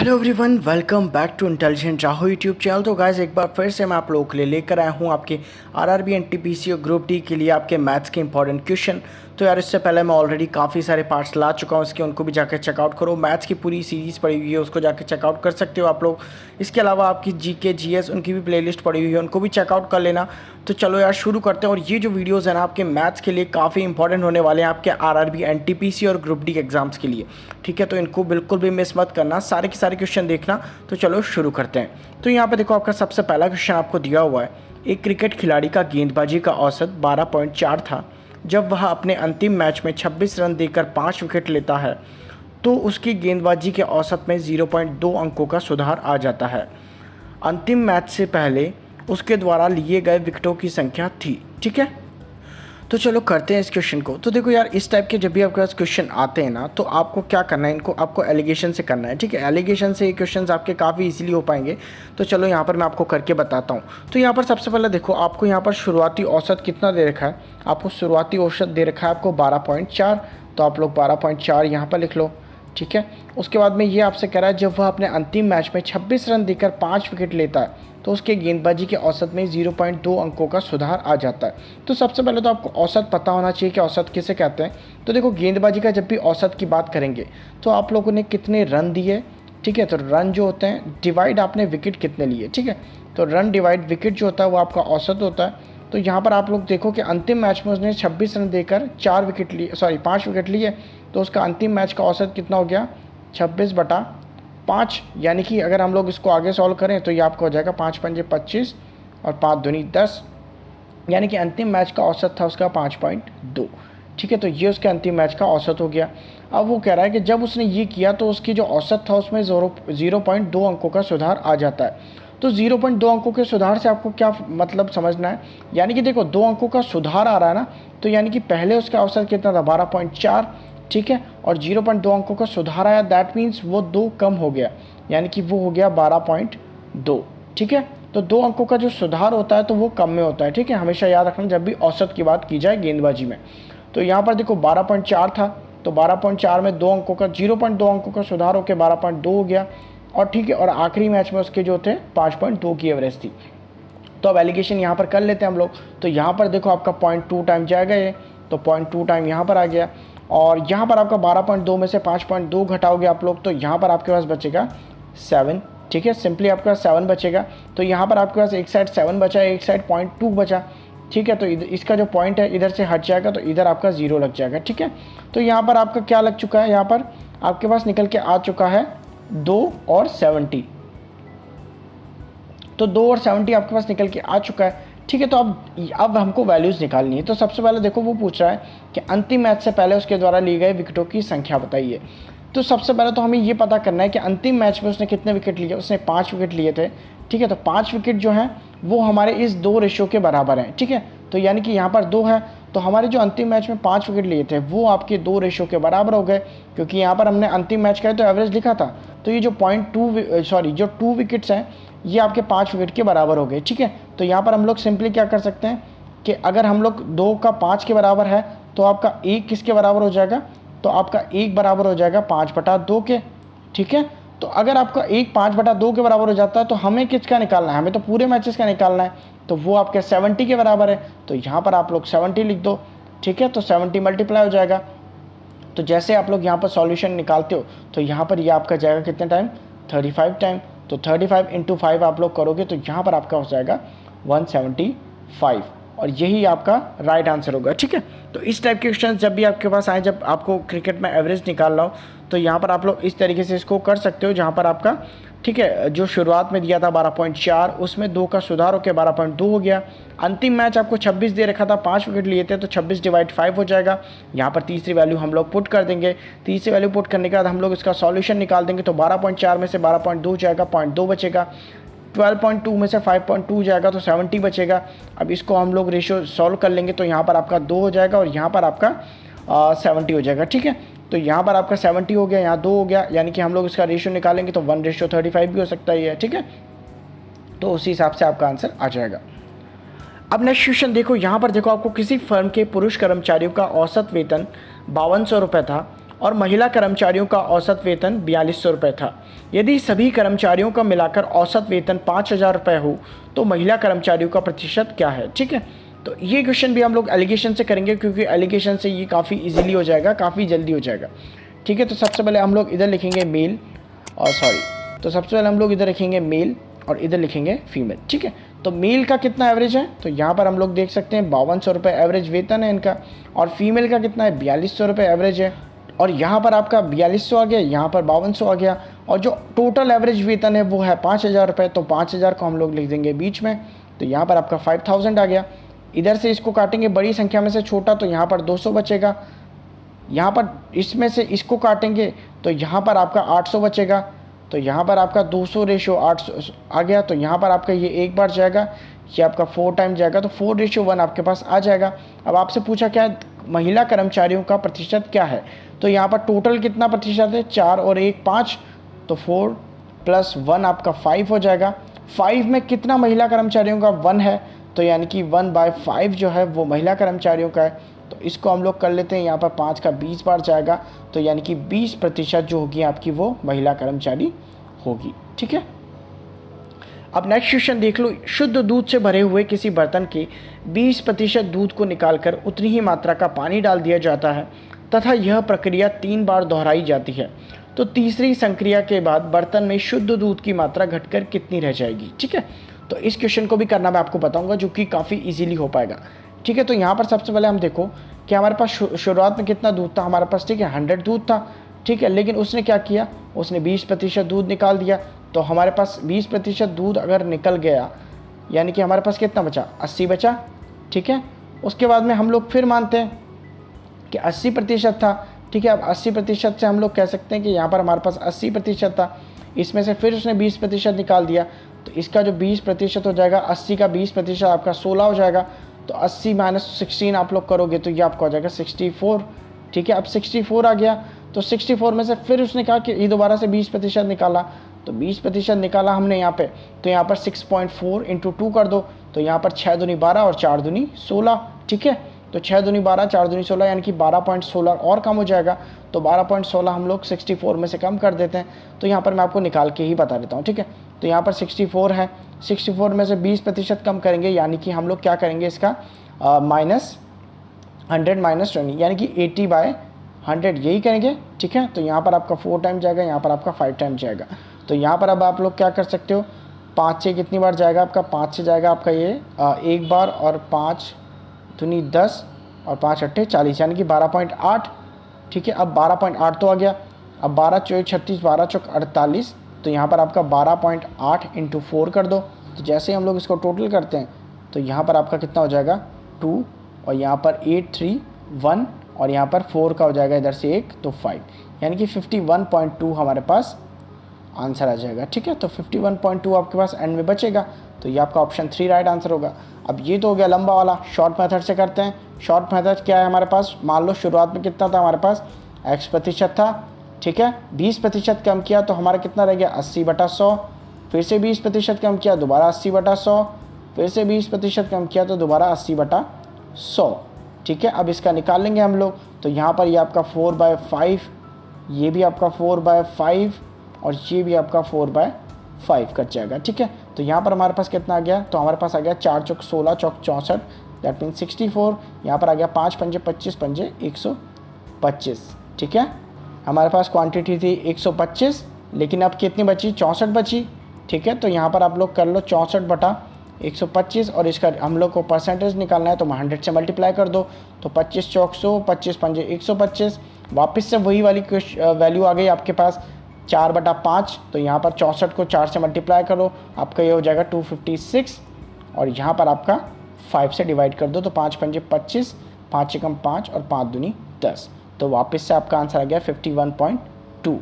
Hello everyone, welcome back to intelligent Rahu YouTube channel. तो guys एक बार फिर से मैं आप लोगों के लिए लेकर आया हूँ आपके आरआरबी एनटीपीसी और ग्रुप डी के लिए आपके मैथ्स के इंपॉर्टेंट क्वेश्चन। तो यार इससे पहले मैं ऑलरेडी काफ़ी सारे पार्ट्स ला चुका हूँ इसके, उनको भी जाकर चेकआउट करो। मैथ्स की पूरी सीरीज़ पड़ी हुई है, उसको जाकर चेकआउट कर सकते हो आप लोग। इसके अलावा आपकी जीके जीएस उनकी भी प्लेलिस्ट पड़ी हुई है, उनको भी चेकआउट कर लेना। तो चलो यार शुरू करते हैं। और ये जो वीडियोज़ है ना आपके मैथ्स के लिए काफ़ी इंपॉर्टेंट होने वाले हैं आपके आरआरबी एनटीपीसी और ग्रुप डी एग्जाम्स के लिए, ठीक है। तो इनको बिल्कुल भी मिस मत करना, सारे के सारे क्वेश्चन देखना। तो चलो शुरू करते हैं। तो यहाँ पे देखो आपका सबसे पहला क्वेश्चन आपको दिया हुआ है। एक क्रिकेट खिलाड़ी का गेंदबाजी का औसत 12.4 था। जब वह अपने अंतिम मैच में 26 रन देकर 5 विकेट लेता है तो उसकी गेंदबाजी के औसत में 0.2 अंकों का सुधार आ जाता है। अंतिम मैच से पहले उसके द्वारा लिए गए विकेटों की संख्या थी, ठीक है। तो चलो करते हैं इस क्वेश्चन को। तो देखो यार इस टाइप के जब भी आपके पास क्वेश्चन आते हैं ना, तो आपको क्या करना है, इनको आपको एलिगेशन से करना है, ठीक है। एलिगेशन से ये क्वेश्चंस आपके काफ़ी इजीली हो पाएंगे। तो चलो यहाँ पर मैं आपको करके बताता हूँ। तो यहाँ पर सबसे पहले देखो आपको यहाँ पर शुरुआती औसत कितना दे रखा है। आपको शुरुआती औसत दे रखा है आपको 12.4। तो आप लोग 12.4 यहाँ पर लिख लो, ठीक है। उसके बाद में ये आपसे कह रहा है जब वह अपने अंतिम मैच में 26 रन देकर 5 विकेट लेता है तो उसके गेंदबाजी के औसत में 0.2 अंकों का सुधार आ जाता है। तो सबसे पहले तो आपको औसत पता होना चाहिए कि औसत किसे कहते हैं। तो देखो गेंदबाजी का जब भी औसत की बात करेंगे तो आप लोगों ने कितने रन दिए, ठीक है। तो रन जो होते हैं डिवाइड आपने विकेट कितने लिए, ठीक है। तो रन डिवाइड विकेट जो होता है वो आपका औसत होता है। तो यहाँ पर आप लोग देखो कि अंतिम मैच में उसने 26 रन देकर 5 विकेट लिए। तो उसका अंतिम मैच का औसत कितना हो गया, 26/5। यानी कि अगर हम लोग इसको आगे सॉल्व करें तो ये आपका हो जाएगा 5 पंजे 25 और 5 दूनी 10। यानी कि अंतिम मैच का औसत था उसका 5.2, ठीक है। तो ये उसके अंतिम मैच का औसत हो गया। अब वो कह रहा है कि जब उसने ये किया तो उसकी जो औसत था उसमें 0.2 अंकों का सुधार आ जाता है। तो 0.2 अंकों के सुधार से आपको क्या मतलब समझना है, यानी कि देखो 2 अंकों का सुधार आ रहा है ना, तो यानी कि पहले उसका औसत कितना था 12.4, ठीक है। और 0.2 अंकों का सुधार आया, दैट मीन्स वो 2 कम हो गया, यानी कि वो हो गया 12.2, ठीक है। तो 2 अंकों का जो सुधार होता है तो वो कम में होता है, ठीक है। हमेशा याद रखना जब भी औसत की बात की जाए गेंदबाजी में। तो यहाँ पर देखो 12.4 था, तो 12.4 में 2 अंकों का 0.2 अंकों का सुधार होकर 12.2 हो गया। और ठीक है, और आखिरी मैच में उसके जो थे 5.2 की एवरेज थी। तो अब एलिगेशन यहाँ पर कर लेते हैं हम लोग। तो यहाँ पर देखो आपका 0.2 टाइम जाएगा ये, तो 0.2 टाइम यहाँ पर आ गया। और यहाँ पर आपका 12.2 में से 5.2 घटाओगे आप लोग, तो यहाँ पर आपके पास बचेगा 7, ठीक है। सिंपली आपके पास 7 बचेगा। तो यहाँ पर आपके पास एक साइड 7 बचा, एक साइड 0.2 बचा, ठीक है। तो इसका जो पॉइंट है इधर से हट जाएगा, तो इधर आपका 0 लग जाएगा, ठीक है। तो यहाँ पर आपका क्या लग चुका है, यहाँ पर आपके पास निकल के आ चुका है 2 और 70। तो 2 और 70 आपके पास निकल के आ चुका है, ठीक है। तो अब हमको वैल्यूज़ निकालनी है। तो सबसे पहले देखो वो पूछ रहा है कि अंतिम मैच से पहले उसके द्वारा लिए गए विकेटों की संख्या बताइए। तो सबसे पहले तो हमें ये पता करना है कि अंतिम मैच में उसने कितने विकेट लिए। उसने 5 विकेट लिए थे, ठीक है। तो 5 विकेट जो हैं वो हमारे इस 2 रेशियो के बराबर हैं, ठीक है। तो यानी कि यहाँ पर 2 है, तो हमारे जो अंतिम मैच में 5 विकेट लिए थे वो आपके 2 रेशियो के बराबर हो गए, क्योंकि यहाँ पर हमने अंतिम मैच का तो एवरेज लिखा था। तो ये जो 2 विकेट्स हैं ये आपके 5 विकेट के बराबर हो गए, ठीक है। तो यहाँ पर हम लोग सिंपली क्या कर सकते हैं कि अगर हम लोग 2 का 5 के बराबर है तो आपका 1 किसके बराबर हो जाएगा, तो आपका 1 बराबर हो जाएगा 5/2 के, ठीक है। तो अगर आपका 1 5/2 के बराबर हो जाता है तो हमें किसका निकालना है, हमें तो पूरे मैचेस का निकालना है। तो वो आपके 70 के बराबर है। तो यहाँ पर आप लोग 70 लिख दो, ठीक है। तो 70 मल्टीप्लाई हो जाएगा। तो जैसे आप लोग यहाँ पर सॉल्यूशन निकालते हो तो यहाँ पर ये आपका जाएगा कितने टाइम, 35 टाइम। तो 35 × 5 आप लोग करोगे तो यहाँ पर आपका हो जाएगा 175, और यही आपका राइट आंसर होगा, ठीक है। तो इस टाइप के क्वेश्चन जब भी आपके पास आए, जब आपको क्रिकेट में एवरेज निकालना हो, तो यहाँ पर आप लोग इस तरीके से इसको कर सकते हो, जहाँ पर आपका ठीक है जो शुरुआत में दिया था 12.4 उसमें 2 का सुधार होकर 12.2 हो गया। अंतिम मैच आपको 26 दे रखा था, 5 विकेट लिए थे, तो 26/5 हो जाएगा। यहाँ पर तीसरी वैल्यू हम लोग पुट कर देंगे। तीसरी वैल्यू पुट करने के बाद हम लोग इसका सॉल्यूशन निकाल देंगे। तो 12.4 में से 12.2 जाएगा, 0.2 बचेगा। 12.2 में से 5.2 जाएगा तो 70 बचेगा। अब इसको हम लोग रेशियो सॉल्व कर लेंगे, तो यहाँ पर आपका 2 हो जाएगा और यहाँ पर आपका 70 हो जाएगा, ठीक है। तो यहाँ पर आपका 70 हो गया, यहाँ 2 हो गया, यानी कि हम लोग इसका रेशियो निकालेंगे तो 1:35 भी हो सकता है, ठीक है। तो उसी हिसाब से आपका आंसर आ जाएगा। अब नेक्स्ट क्वेश्चन देखो, यहाँ पर देखो आपको किसी फर्म के पुरुष कर्मचारियों का औसत वेतन 5200 रुपये था और महिला कर्मचारियों का औसत वेतन 4200 रुपये था। यदि सभी कर्मचारियों का मिलाकर औसत वेतन 5000 रुपये हो तो महिला कर्मचारियों का प्रतिशत क्या है। ठीक है, तो ये क्वेश्चन भी हम लोग एलिगेशन से करेंगे, क्योंकि एलिगेशन से ये काफ़ी इजीली हो जाएगा, काफ़ी जल्दी हो जाएगा। ठीक है, तो सबसे पहले हम लोग इधर लिखेंगे मेल और तो सबसे पहले हम लोग इधर लिखेंगे मेल और इधर लिखेंगे फीमेल। ठीक है, तो मेल का कितना एवरेज है, तो यहाँ पर हम लोग देख सकते हैं 5200 रुपये एवरेज वेतन है इनका, और फीमेल का कितना है 4200 रुपये एवरेज है। और यहाँ पर आपका 4200 आ गया, यहाँ पर 5200 आ गया, और जो टोटल एवरेज वेतन है वो है 5000 रुपये। तो 5000 को हम लोग लिख देंगे बीच में, तो यहाँ पर आपका 5000 आ गया। इधर से इसको काटेंगे बड़ी संख्या में से छोटा, तो यहाँ पर 200 बचेगा। यहाँ पर इसमें से इसको काटेंगे तो यहाँ पर आपका 800 बचेगा, तो यहाँ पर आपका 200:800 आ गया। तो यहाँ पर आपका ये एक बार जाएगा, ये आपका 4 टाइम जाएगा, तो 4:1 आपके पास आ जाएगा। अब आपसे पूछा क्या है, महिला कर्मचारियों का प्रतिशत क्या है, तो यहाँ पर टोटल कितना प्रतिशत है, 4 और 1 5, तो 4 + 1 आपका 5 हो जाएगा। 5 में कितना महिला कर्मचारियों का 1 है, तो यानी कि 1/5 जो है वो महिला कर्मचारियों का है। तो इसको हम लोग कर लेते हैं, यहाँ पर 5 का 20 बार जाएगा, तो यानी कि 20% जो होगी आपकी वो महिला कर्मचारी होगी। ठीक है, अब नेक्स्ट क्वेश्चन देख लो। शुद्ध दूध से भरे हुए किसी बर्तन के 20% दूध को निकालकर उतनी ही मात्रा का पानी डाल दिया जाता है तथा यह प्रक्रिया 3 बार दोहराई जाती है, तो तीसरी संक्रिया के बाद बर्तन में शुद्ध दूध की मात्रा घटकर कितनी रह जाएगी। ठीक है, तो इस क्वेश्चन को भी करना मैं आपको बताऊंगा, जो कि काफ़ी इजीली हो पाएगा। ठीक है, तो यहाँ पर सबसे पहले हम देखो कि हमारे पास शुरुआत में कितना दूध था हमारे पास। ठीक है, 100 दूध था। ठीक है, लेकिन उसने क्या किया, उसने 20% दूध निकाल दिया, तो हमारे पास 20% दूध अगर निकल गया, यानी कि हमारे पास कितना बचा, 80 बचा। ठीक है, उसके बाद में हम लोग फिर मानते हैं कि 80% था। ठीक है, अब 80% से हम लोग कह सकते हैं कि यहाँ पर हमारे पास 80% था, इसमें से फिर उसने 20% निकाल दिया, तो इसका जो 20% हो जाएगा, 80 का 20% आपका 16 हो जाएगा। तो 80 - 16 आप लोग करोगे तो ये आपका हो जाएगा 64। ठीक है, अब 64 आ गया, तो 64 में से फिर उसने कहा कि ये दोबारा से 20% निकाला, तो 20% निकाला हमने यहाँ पे, तो यहाँ पर 6.4 × 2 कर दो, तो यहाँ पर 6 दूनी 12 और 4 दूनी 16। ठीक है, तो 6 दूनी 12 4 दूनी 16, यानी कि 12.16 और कम हो जाएगा, तो 12.16 हम लोग 64 में से कम कर देते हैं। तो यहाँ पर मैं आपको निकाल के ही बता देता हूँ। ठीक है, तो यहाँ पर 64 है, 64 में से 20% कम करेंगे, यानी कि हम लोग क्या करेंगे इसका -100 - 20, यानी कि 80/100 यही करेंगे। ठीक है, तो यहाँ पर आपका 4 टाइम जाएगा, यहाँ पर आपका 5 टाइम जाएगा। तो यहाँ पर अब आप लोग क्या कर सकते हो, 5 से कितनी बार जाएगा आपका, 5 से जाएगा आपका ये एक बार, और 5 दूनी 10 और 5 अट्ठे 40, यानी कि 12.8। ठीक है, अब 12.8 तो आ गया, अब 12 × 36 12 × 48, तो यहाँ पर आपका 12.8 × 4 कर दो। तो जैसे ही हम लोग इसको टोटल करते हैं तो यहाँ पर आपका कितना हो जाएगा 2, और यहाँ पर 8 3 1, और यहाँ पर 4 का हो जाएगा इधर से 1, तो 5, यानी कि 51.2 हमारे पास आंसर आ जाएगा। ठीक है, तो 51.2 आपके पास एंड में बचेगा, तो ये आपका ऑप्शन 3 राइट आंसर होगा। अब ये तो हो गया लंबा वाला, शॉर्ट मेथड से करते हैं। शॉर्ट मेथड क्या है हमारे पास, मान लो शुरुआत में कितना था हमारे पास, x% था। ठीक है, 20% कम किया तो हमारा कितना रह गया, 80/100, फिर से 20% कम किया, दोबारा 80/100, फिर से 20% कम किया तो दोबारा 80/100। ठीक है, अब इसका निकाल लेंगे हम लोग, तो यहाँ पर ये आपका 4/5, ये भी आपका 4/5, और ये भी आपका 4/5 कट जाएगा। ठीक है, तो यहाँ पर हमारे पास कितना आ गया, तो हमारे पास आ गया 4 × 16 × 64, दैट मीन 64। यहाँ पर आ गया 5 × 5 = 25, 5 × 125। ठीक है, हमारे पास क्वांटिटी थी 125, लेकिन अब कितनी बची, 64 बची। ठीक है, तो यहाँ पर आप लोग कर लो 64/125, और इसका हम लोग को परसेंटेज निकालना है, तो 100 से मल्टीप्लाई कर दो, तो 25 × 100, 25 × 5 = 125। वापस से वही वाली वैल्यू आ गई आपके पास 4/5, तो यहाँ पर 64 को 4 से मल्टीप्लाई करो, आपका ये हो जाएगा 256, और यहाँ पर आपका 5 से डिवाइड कर दो, तो 5 × 5 = 25, 5 से कम 5, और 5 दूनी 10, तो वापस से आपका आंसर आ गया 51.2,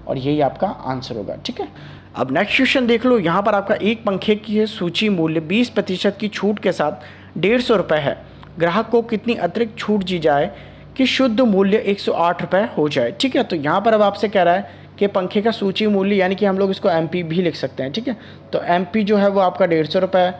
और यही आपका आंसर होगा। ठीक है, अब नेक्स्ट क्वेश्चन देख लो। यहाँ पर आपका एक पंखे की सूची मूल्य 20% की छूट के साथ 150 रुपये है। ग्राहक को कितनी अतिरिक्त छूट दी जाए कि शुद्ध मूल्य 108 रुपये हो जाए। ठीक है, तो यहाँ पर अब आपसे कह रहा है कि पंखे का सूची मूल्य, यानी कि हम लोग इसको MP भी लिख सकते हैं। ठीक है, तो MP जो है वो आपका 150 रुपये है।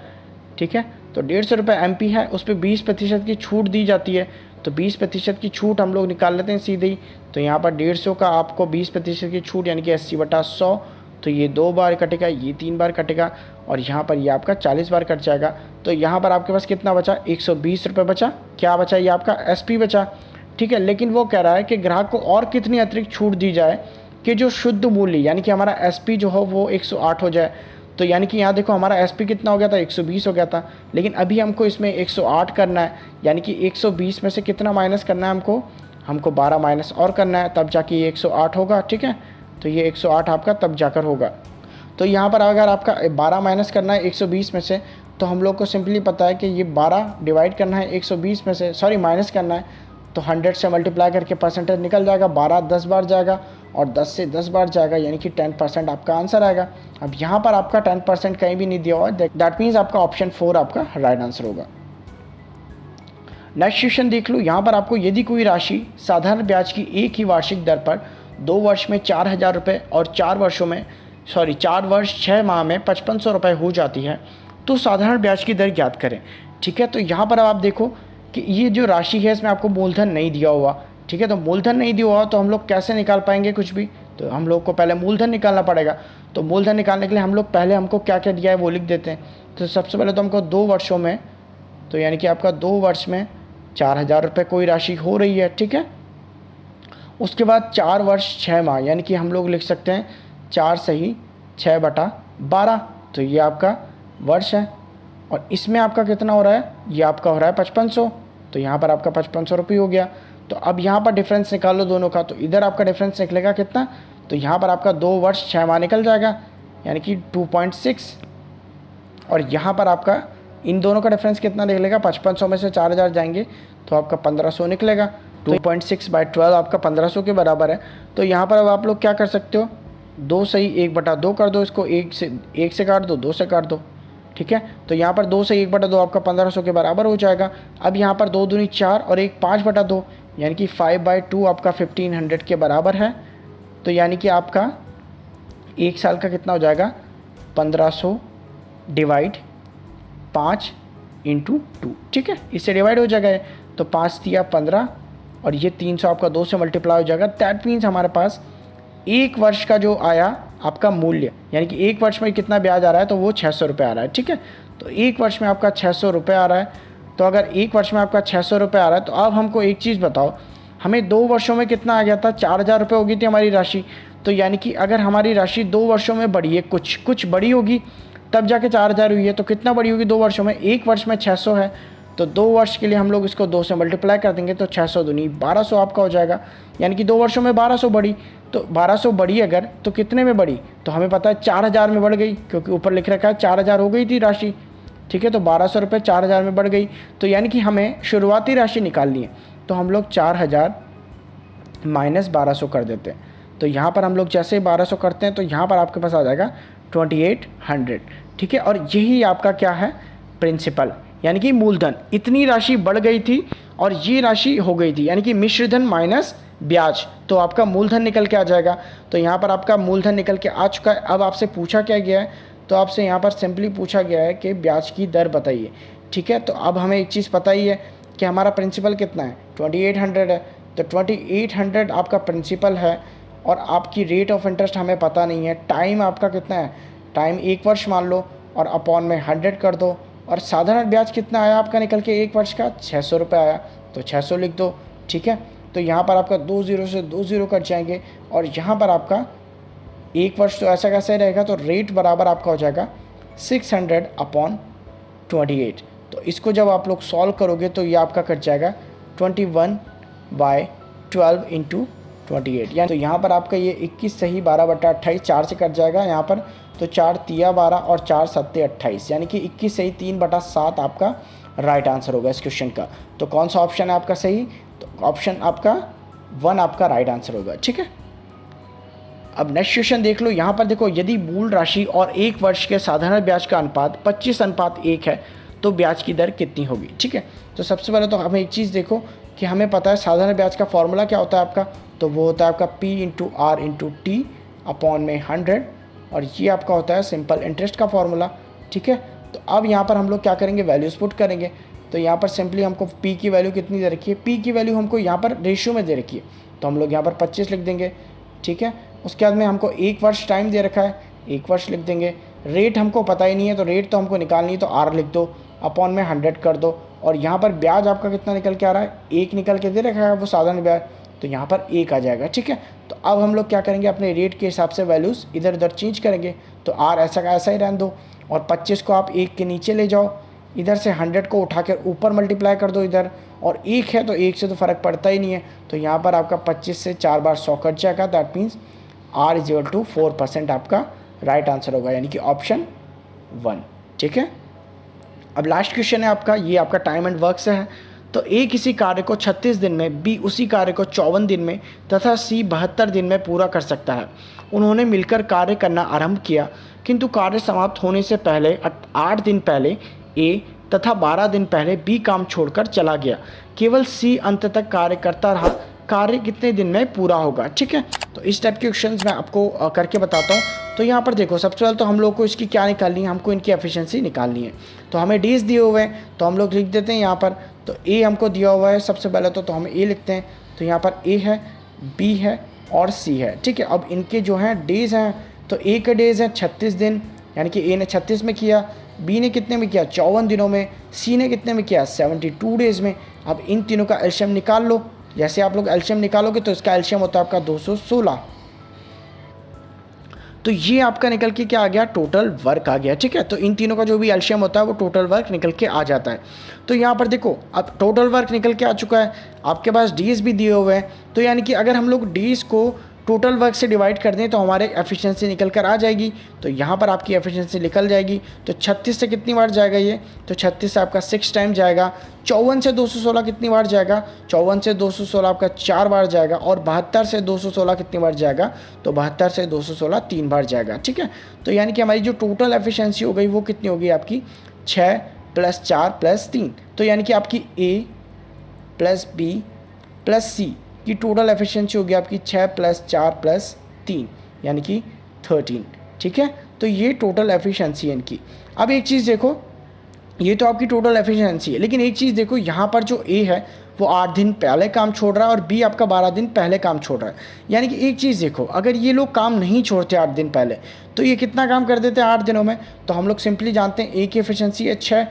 ठीक है, तो 150 रुपये MP है, उस पर 20% की छूट दी जाती है, तो 20% की छूट हम लोग निकाल लेते हैं सीधे ही। तो यहाँ पर 150 का आपको 20% की छूट यानी कि 80/100, तो ये 2 बार कटेगा, ये 3 बार कटेगा और यहाँ पर ये आपका 40 बार कट जाएगा। तो यहाँ पर आपके पास कितना बचा, 120 रुपये बचा। क्या बचा, ये आपका SP बचा, ठीक है। लेकिन वो कह रहा है कि ग्राहक को और कितनी अतिरिक्त छूट दी जाए कि जो शुद्ध मूल्य यानी कि हमारा SP जो हो वो 108 हो जाए। तो यानी कि यहाँ देखो हमारा SP कितना हो गया था, 120 हो गया था, लेकिन अभी हमको इसमें 108 करना है, यानी कि 120 में से कितना माइनस करना है हमको 12 माइनस और करना है, तब जाके ये 108 होगा, ठीक है। तो ये 108 आपका तब जाकर होगा। तो यहाँ पर अगर आपका 12 माइनस करना है 120 में से, तो हम लोग को सिंपली पता है कि ये 12 डिवाइड करना है 120 में से, सॉरी माइनस करना है, तो 100 से मल्टीप्लाई करके परसेंटेज निकल जाएगा, 12 10 बार जाएगा और 10 से 10 बार जाएगा, यानी कि 10% आपका आंसर आएगा। अब यहाँ पर आपका 10% कहीं भी नहीं दिया हुआ, दैट मीन्स आपका ऑप्शन 4 आपका राइट आंसर होगा। नेक्स्ट क्वेश्चन देख लो, यहाँ पर आपको यदि कोई राशि साधारण ब्याज की एक ही वार्षिक दर पर 2 वर्ष में 4,000 रुपये और 4 वर्ष 6 माह में 5500 रुपये हो जाती है, तो साधारण ब्याज की दर ज्ञात करें, ठीक है। तो यहाँ पर आप देखो कि ये जो राशि है इसमें आपको मूलधन नहीं दिया हुआ, ठीक है। तो मूलधन नहीं दिया हुआ तो हम लोग कैसे निकाल पाएंगे कुछ भी, तो हम लोग को पहले मूलधन निकालना पड़ेगा। तो मूलधन निकालने के लिए हम लोग पहले हमको क्या क्या दिया है वो लिख देते हैं। तो सबसे पहले तो हमको 2 वर्षों में, तो यानी कि आपका 2 वर्ष में 4,000 रुपये कोई राशि हो रही है, ठीक है। उसके बाद 4 वर्ष 6 माह, यानी कि हम लोग लिख सकते हैं 4 सही 6/12, तो ये आपका वर्ष है। और इसमें आपका कितना हो रहा है, ये आपका हो रहा है 5500, तो यहाँ पर आपका 5500 रुपये हो गया। तो अब यहाँ पर डिफरेंस निकाल लो दोनों का, तो इधर आपका डिफरेंस निकलेगा कितना, तो यहाँ पर आपका 2 वर्ष 6 माह निकल जाएगा, यानी कि 2.6, और यहाँ पर आपका इन दोनों का डिफरेंस कितना निकलेगा, 5500 में से 4000 जाएंगे तो आपका 1500 निकलेगा। 2.6/12 आपका 1500 के बराबर है। तो यहाँ पर अब आप लोग क्या कर सकते हो, 2 सही 1/2 कर दो, इसको 1 से काट दो, 2 से काट दो, ठीक है। तो यहाँ पर 2 से 1/2 आपका 1500 के बराबर हो जाएगा। अब यहाँ पर 2 दूनी 4 और 1 5/2, यानी कि 5/2 आपका 1500 के बराबर है। तो यानी कि आपका 1 साल का कितना हो जाएगा, 1500 डिवाइड 5 × 2, ठीक है, इससे डिवाइड हो जाएगा। तो 5 दिया 15 और ये 300 आपका 2 से मल्टीप्लाई हो जाएगा। दैट मीन्स हमारे पास 1 वर्ष का जो आया आपका मूल्य, यानी कि 1 वर्ष में कितना ब्याज आ रहा है, तो वो 600 रुपये आ रहा है, ठीक है। तो 1 वर्ष में आपका 600 रुपये आ रहा है। तो अगर 1 वर्ष में आपका 600 रुपये आ रहा है, तो अब हमको एक चीज़ बताओ, हमें 2 वर्षों में कितना आ गया था, 4000 रुपये हो गई थी हमारी राशि। तो यानी कि अगर हमारी राशि 2 वर्षों में बढ़ी है, कुछ बड़ी होगी तब जाके 4000 हुई है, तो कितना बड़ी होगी 2 वर्षों में, 1 वर्ष में 600 है, तो 2 वर्ष के लिए हम लोग इसको 2 से मल्टीप्लाई कर देंगे, तो 600 दूनी 1200 आपका हो जाएगा, यानी कि 2 वर्षों में 1200 बढ़ी। तो 1200 बढ़ी अगर, तो कितने में बढ़ी, तो हमें पता है 4000 में बढ़ गई, क्योंकि ऊपर लिख रखा है 4000 हो गई थी राशि, ठीक है। तो 1200 रुपये 4000 में बढ़ गई। तो यानी कि हमें शुरुआती राशि निकालनी है, तो हम लोग 4000 माइनस 1200 कर देते हैं। तो यहाँ पर हम लोग जैसे ही 1200 करते हैं, तो यहाँ पर आपके पास आ जाएगा 2800, ठीक है। और यही आपका क्या है, प्रिंसिपल, यानी कि मूलधन। इतनी राशि बढ़ गई थी और ये राशि हो गई थी, यानी कि मिश्रधन माइनस ब्याज, तो आपका मूलधन निकल के आ जाएगा। तो यहाँ पर आपका मूलधन निकल के आ चुका है। अब आपसे पूछा क्या गया है, तो आपसे यहाँ पर सिंपली पूछा गया है कि ब्याज की दर बताइए, ठीक है। तो अब हमें एक चीज़ पता ही है कि हमारा प्रिंसिपल कितना है, 2800 है। तो 2800 आपका प्रिंसिपल है और आपकी रेट ऑफ इंटरेस्ट हमें पता नहीं है। टाइम आपका कितना है, टाइम 1 वर्ष मान लो और अपॉन में 100 कर दो, और साधारण ब्याज कितना आया आपका निकल के 1 वर्ष का, 600 रुपये आया, तो 600 लिख दो, ठीक है। तो यहाँ पर आपका 2 0 से 2 0 कट जाएंगे, और यहाँ पर आपका 1 वर्ष तो ऐसा कैसे रहेगा, तो रेट बराबर आपका हो जाएगा 600/28। तो इसको जब आप लोग सॉल्व करोगे तो ये आपका कट जाएगा 21/12 × 28, यानी तो यहाँ पर आपका ये 21 सही 12/28 4 से कट जाएगा यहाँ पर। तो 4 तिया 12 और 4 सत्ते 28, यानी कि 21 सही 3/7 आपका राइट आंसर होगा इस क्वेश्चन का। तो कौन सा ऑप्शन है आपका सही, तो ऑप्शन आपका 1 आपका राइट आंसर होगा, ठीक है। अब नेक्स्ट क्वेश्चन देख लो, यहाँ पर देखो, यदि मूल राशि और 1 वर्ष के साधारण ब्याज का अनुपात 25:1 है, तो ब्याज की दर कितनी होगी, ठीक है। तो सबसे पहले तो हमें एक चीज़ देखो कि हमें पता है साधारण ब्याज का फॉर्मूला क्या होता है आपका, तो वो होता है आपका P × R × T अपॉन में 100, और ये आपका होता है सिंपल इंटरेस्ट का फॉर्मूला, ठीक है। तो अब यहाँ पर हम लोग क्या करेंगे, वैल्यूज़ पुट करेंगे। तो यहाँ पर सिंपली हमको पी की वैल्यू कितनी दे रखी है, पी की वैल्यू हमको यहाँ पर रेशियो में दे रखी है, तो हम लोग यहाँ पर 25 लिख देंगे, ठीक है। उसके बाद में हमको 1 वर्ष टाइम दे रखा है, 1 वर्ष लिख देंगे। रेट हमको पता ही नहीं है, तो रेट तो हमको निकालनी है, तो आर लिख दो, अपॉन में 100 कर दो। और यहाँ पर ब्याज आपका कितना निकल के आ रहा है, 1 निकल के दे रखा है वो साधारण ब्याज, तो यहाँ पर 1 आ जाएगा, ठीक है। तो अब हम लोग क्या करेंगे, अपने रेट के हिसाब से वैल्यूज़ इधर उधर चेंज करेंगे, तो आर ऐसा का ऐसा ही रहने दो, और 25 को आप 1 के नीचे ले जाओ, इधर से 100 को उठाकर ऊपर मल्टीप्लाई कर दो इधर, और 1 है तो 1 से तो फ़र्क पड़ता ही नहीं है, तो यहाँ पर आपका 25 से 4 बार 100 कट जाएगा, that means R is equal to 4% आपका राइट आंसर होगा, यानी कि ऑप्शन 1, ठीक है। अब लास्ट क्वेश्चन है आपका, ये आपका टाइम एंड वर्क से है। तो ए किसी कार्य को 36 दिन में, बी उसी कार्य को 54 दिन में तथा सी 72 दिन में पूरा कर सकता है। उन्होंने मिलकर कार्य करना आरंभ किया, किंतु कार्य समाप्त होने से पहले 8 दिन पहले ए तथा 12 दिन पहले बी काम छोड़कर चला गया। केवल सी अंत तक कार्य करता रहा, कार्य कितने दिन में पूरा होगा, ठीक है। तो इस टाइप के क्वेश्चंस मैं आपको करके बताता हूँ। तो यहाँ पर देखो, सबसे पहले तो हम लोग को इसकी क्या निकालनी है, हमको इनकी एफिशिएंसी निकालनी है। तो हमें डेज दिए हुए हैं, तो हम लोग लिख देते हैं यहाँ पर। तो ए हमको दिया हुआ है सबसे पहले तो हम ए लिखते हैं। तो यहाँ पर ए है, बी है और सी है, ठीक है। अब इनके जो हैं डेज़ हैं, तो ए के डेज़ हैं 36 दिन, यानी कि ए ने 36 में किया, बी ने कितने में किया 54 दिनों में, सी ने कितने में किया 72 डेज़ में। अब इन तीनों का एलसीएम निकाल लो। जैसे आप लोग एलसीएम निकालोगे तो इसका एलसीएम होता है आपका 216। तो ये आपका निकल के क्या आ गया, टोटल वर्क आ गया, ठीक है। तो इन तीनों का जो भी एलसीएम होता है वो टोटल वर्क निकल के आ जाता है। तो यहाँ पर देखो, अब टोटल वर्क निकल के आ चुका है, आपके पास डेज भी दिए हुए हैं। तो यानी कि अगर हम लोग डेज को टोटल वर्क से डिवाइड कर दें तो हमारे एफिशिएंसी निकल कर आ जाएगी। तो यहाँ पर आपकी एफिशिएंसी निकल जाएगी। तो 36 से कितनी बार जाएगा ये, तो 36 से आपका 6 टाइम जाएगा। 54 से 216 कितनी बार जाएगा, 54 से 216 आपका 4 बार जाएगा। और 72 से 216 कितनी बार जाएगा, तो 72 से 216 3 बार जाएगा, ठीक है। तो यानी कि हमारी जो टोटल एफिशिएंसी हो गई वो कितनी होगी आपकी 6 + 4 + 3। तो यानी कि आपकी ए प्लस बी प्लस सी की टोटल एफिशिएंसी होगी आपकी 6 + 4 + 3 यानी कि 13, ठीक है। तो ये टोटल एफिशिएंसी है इनकी। अब एक चीज़ देखो, ये तो आपकी टोटल एफिशिएंसी है, लेकिन एक चीज़ देखो, यहाँ पर जो ए है वो 8 दिन पहले काम छोड़ रहा है और बी आपका 12 दिन पहले काम छोड़ रहा है। यानी कि एक चीज़ देखो, अगर ये लोग काम नहीं छोड़ते 8 दिन पहले तो ये कितना काम कर देते हैं 8 दिनों में। तो हम लोग सिंपली जानते हैं ए की एफिशिएंसी है 6,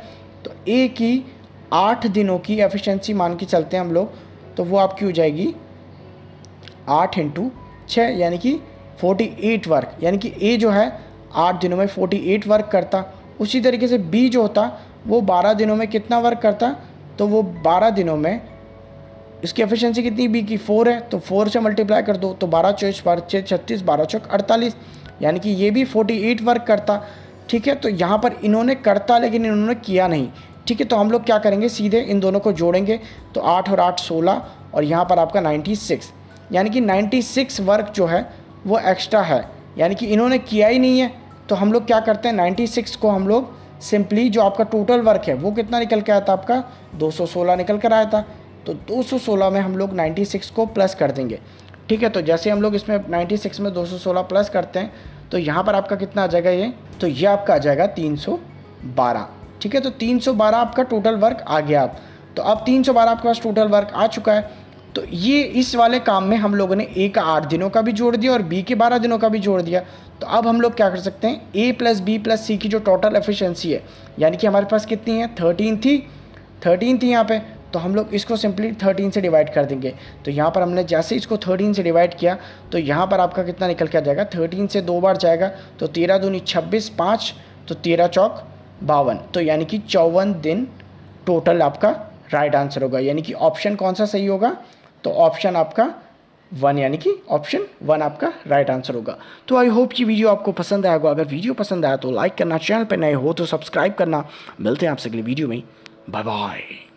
तो ए की 8 दिनों की एफिशिएंसी मान के चलते हैं हम लोग, तो वो आपकी हो जाएगी 8 × 6 यानी कि 48 वर्क। यानी कि ए जो है 8 दिनों में 48 वर्क करता। उसी तरीके से बी जो होता वो 12 दिनों में कितना वर्क करता, तो वो 12 दिनों में इसकी एफिशिएंसी कितनी बी की 4 है, तो 4 से मल्टीप्लाई कर दो, तो 12 × 4 = 36, 12 × 48, यानी कि ये भी 48 वर्क करता, ठीक है। तो यहाँ पर इन्होंने करता लेकिन इन्होंने किया नहीं, ठीक है। तो हम लोग क्या करेंगे, सीधे इन दोनों को जोड़ेंगे, तो 8 और 8 16 और यहाँ पर आपका 96, यानी कि 96 वर्क जो है वो एक्स्ट्रा है, यानी कि इन्होंने किया ही नहीं है। तो हम लोग क्या करते हैं, 96 को हम लोग सिंपली जो आपका टोटल वर्क है वो कितना निकल के आया था आपका 216 निकल कर आया था। तो 216 में हम लोग 96 को प्लस कर देंगे, ठीक है। तो जैसे हम लोग इसमें 96 में 216 प्लस करते हैं तो यहाँ पर आपका कितना आ जाएगा ये, तो ये आपका आ जाएगा 312, ठीक है। तो 312 आपका टोटल वर्क आ गया। तो अब 312 आपके पास टोटल वर्क आ चुका है। तो ये इस वाले काम में हम लोगों ने ए का 8 दिनों का भी जोड़ दिया और बी के 12 दिनों का भी जोड़ दिया। तो अब हम लोग क्या कर सकते हैं, ए प्लस बी प्लस सी की जो टोटल एफिशिएंसी है, यानी कि हमारे पास कितनी है 13 थी यहाँ पे, तो हम लोग इसको सिंपली 13 से डिवाइड कर देंगे। तो यहाँ पर हमने जैसे इसको 13 से डिवाइड किया तो यहाँ पर आपका कितना निकल के आ जाएगा, 13 से 2 बार जाएगा, तो 13 दूनी 26, 5 तो 13 चौक 52, तो यानी कि 54 दिन टोटल आपका राइट आंसर होगा। यानी कि ऑप्शन कौन सा सही होगा, तो ऑप्शन आपका 1, यानी कि ऑप्शन 1 आपका राइट आंसर होगा। तो आई होप कि वीडियो आपको पसंद आएगा। अगर वीडियो पसंद आया तो लाइक करना, चैनल पर नए हो तो सब्सक्राइब करना। मिलते हैं आपसे अगले वीडियो में, बाय बाय।